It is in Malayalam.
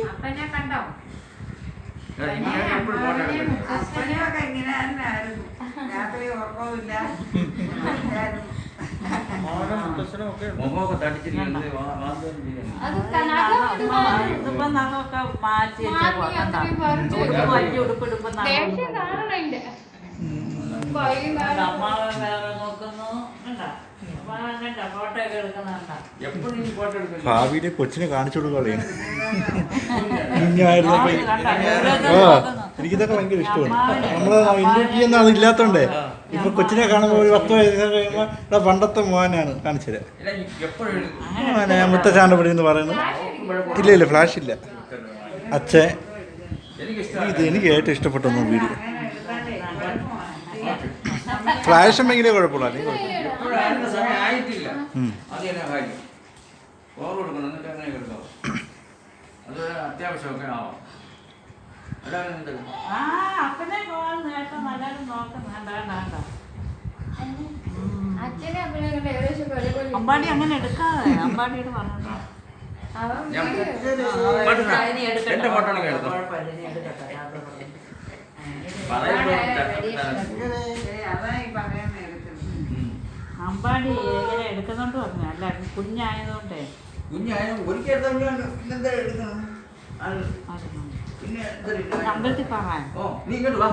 അപ്പനെ കണ്ടോ അപ്പനെയൊക്കെ ഇങ്ങനെ തന്നെയായിരുന്നു. രാത്രി ഉറക്കവുമില്ല. മുഖമൊക്കെ തടിച്ചിരിക്കുന്നത് ഇതിപ്പോ നഖമൊക്കെ മാറ്റി വലിയ ഉടുപ്പിടുമ്പോ അമ്മാവൻ വേറെ നോക്കുന്നു ഫോട്ടോ ഒക്കെ എടുക്കുന്നുണ്ടോ? ഭാവിയിലെ കൊച്ചിനെ കാണിച്ചു കൊടുക്കുകയാണ്. എനിക്കിതൊക്കെ ഭയങ്കര ഇഷ്ടമാണ്. നമ്മള് ഇന്ത്യയിൽ അത് ഇല്ലാത്തോണ്ടേ ഇപ്പൊ കൊച്ചിനെ കാണുമ്പോ ഒരു 10 വയസ്സ് കഴിയുമ്പോ പണ്ടത്തെ മോനാണ് കാണിച്ചത്. മോനെ മുത്തച്ഛാന്റെ പടി എന്ന് പറയുന്നത്. ഇല്ല ഫ്ലാഷ് ഇല്ല. അച്ഛൻ ഇത് എനിക്ക് ഏറ്റവും ഇഷ്ടപ്പെട്ടൊന്നും വീഡിയോ. ഫ്ലാഷ് ഉണ്ടെങ്കിലേ കുഴപ്പമില്ല. അല്ലെങ്കിൽ അത്യാവശ്യമൊക്കെ ആവാം. അപ്പനെ നേരത്തെ നല്ലൊരു നോക്കുന്നുണ്ട്. അമ്പാടി അങ്ങനെ എടുക്കാതെ അമ്പാടിയോട് പറഞ്ഞു അമ്പാടി ഇങ്ങനെ എടുക്കുന്നുണ്ട് പറഞ്ഞു. അല്ല കുഞ്ഞായതുകൊണ്ടേ അമ്പലത്തിൽ പറയാൻ നീ ഇങ്ങോട്ട് വാ.